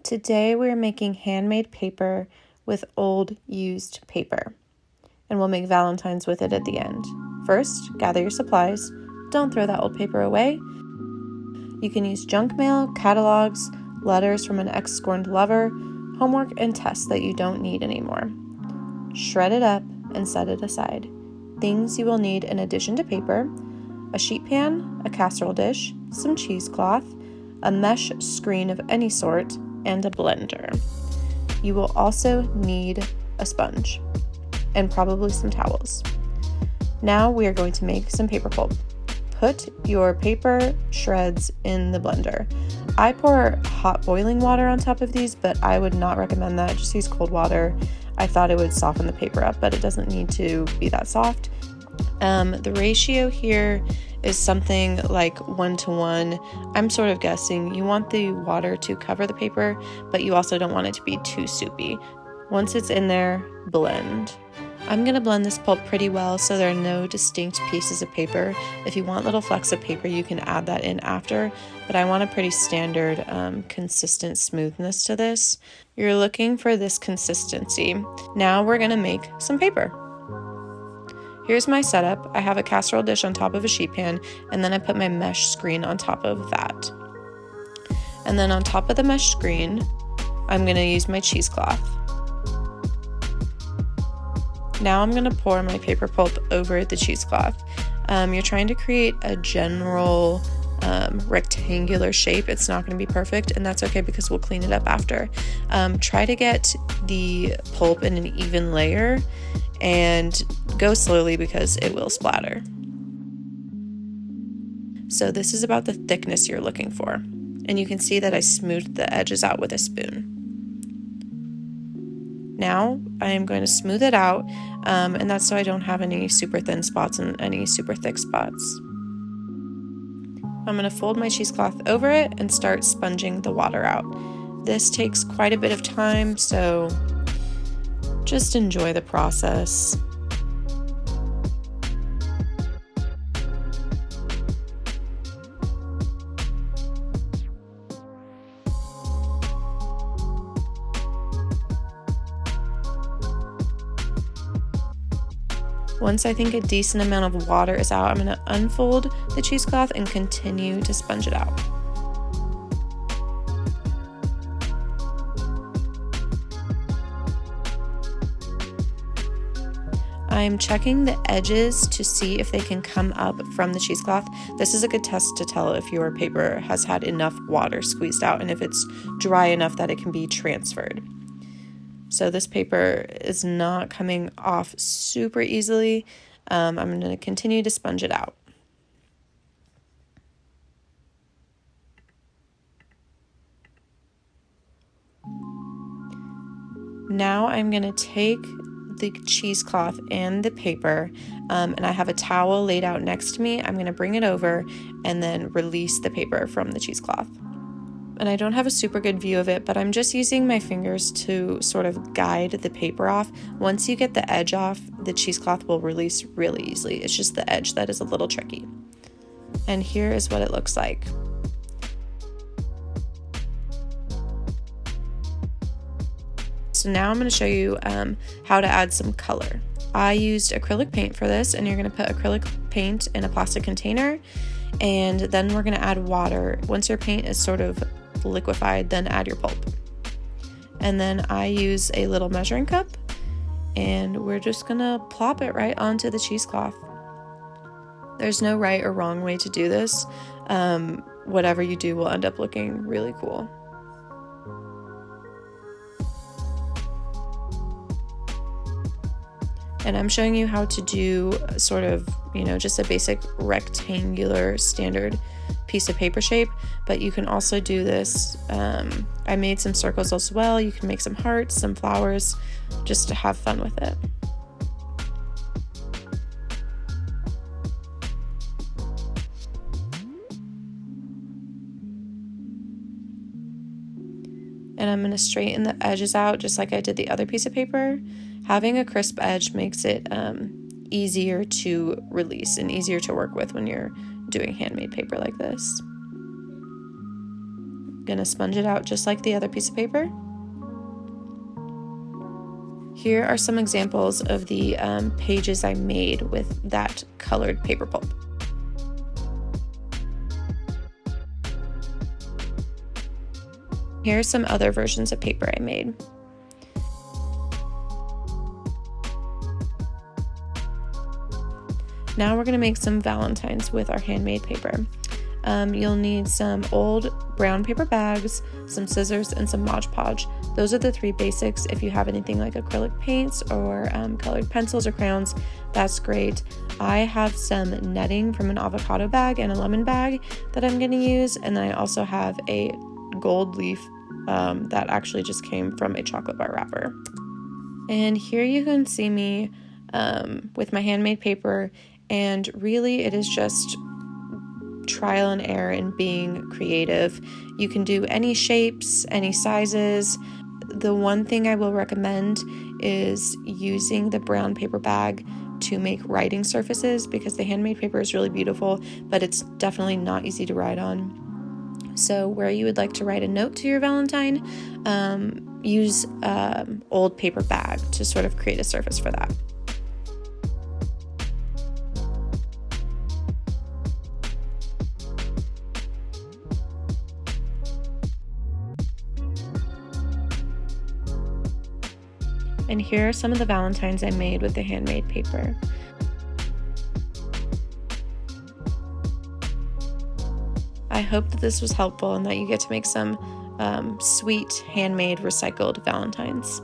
Today we're making handmade paper with old used paper, and we'll make Valentines with it at the end. First, gather your supplies. Don't throw that old paper away. You can use junk mail, catalogs, letters from an ex-scorned lover, homework, and tests that you don't need anymore. Shred it up and set it aside. Things you will need in addition to paper: a sheet pan, a casserole dish, some cheesecloth, a mesh screen of any sort, and a blender. You will also need a sponge and probably some towels. Now we are going to make some paper pulp. Put your paper shreds in the blender. I pour hot boiling water on top of these, but I would not recommend that. Just use cold water. I thought it would soften the paper up, but it doesn't need to be that soft. The ratio here is something like 1:1. I'm sort of guessing. You want the water to cover the paper, but you also don't want it to be too soupy. Once it's in there, blend. I'm going to blend this pulp pretty well so there are no distinct pieces of paper. If you want little flecks of paper, you can add that in after, but I want a pretty standard, consistent smoothness to this. You're looking for this consistency. Now we're going to make some paper. Here's my setup. I have a casserole dish on top of a sheet pan, and then I put my mesh screen on top of that. And then on top of the mesh screen, I'm going to use my cheesecloth. Now I'm going to pour my paper pulp over the cheesecloth. You're trying to create a general rectangular shape. It's not going to be perfect, and that's okay because we'll clean it up after. Try to get the pulp in an even layer and go slowly because it will splatter. So this is about the thickness you're looking for, and you can see that I smoothed the edges out with a spoon. Now I am going to smooth it out, and that's so I don't have any super thin spots and any super thick spots. I'm going to fold my cheesecloth over it and start sponging the water out. This takes quite a bit of time, so just enjoy the process. Once I think a decent amount of water is out, I'm going to unfold the cheesecloth and continue to sponge it out. I'm checking the edges to see if they can come up from the cheesecloth. This is a good test to tell if your paper has had enough water squeezed out and if it's dry enough that it can be transferred. So this paper is not coming off super easily. I'm going to continue to sponge it out. Now I'm going to take the cheesecloth and the paper, and I have a towel laid out next to me. I'm going to bring it over and then release the paper from the cheesecloth. And I don't have a super good view of it, but I'm just using my fingers to sort of guide the paper off. Once you get the edge off, the cheesecloth will release really easily. It's just the edge that is a little tricky. And here is what it looks like. So now I'm going to show you how to add some color. I used acrylic paint for this, and you're going to put acrylic paint in a plastic container, and then we're going to add water. Once your paint is sort of liquefied, then add your pulp. And then I use a little measuring cup, and we're just going to plop it right onto the cheesecloth. There's no right or wrong way to do this. Whatever you do will end up looking really cool. And I'm showing you how to do sort of, just a basic rectangular standard piece of paper shape, but you can also do this. I made some circles as well. You can make some hearts, some flowers, just to have fun with it. And I'm going to straighten the edges out just like I did the other piece of paper. Having a crisp edge makes it easier to release and easier to work with when you're doing handmade paper like this. gonna sponge it out just like the other piece of paper. Here are some examples of the pages I made with that colored paper pulp. Here are some other versions of paper I made. Now we're going to make some Valentines with our handmade paper. You'll need some old brown paper bags, some scissors, and some Mod Podge. Those are the three basics. If you have anything like acrylic paints or colored pencils or crayons, that's great. I have some netting from an avocado bag and a lemon bag that I'm going to use, and then I also have a gold leaf that actually just came from a chocolate bar wrapper. And here you can see me with my handmade paper, and really it is just trial and error and being creative. You can do any shapes, any sizes. The one thing I will recommend is using the brown paper bag to make writing surfaces, because the handmade paper is really beautiful, but it's definitely not easy to write on. So where you would like to write a note to your Valentine, use old paper bag to sort of create a surface for that. And here are some of the Valentines I made with the handmade paper. I hope that this was helpful and that you get to make some sweet handmade recycled Valentines.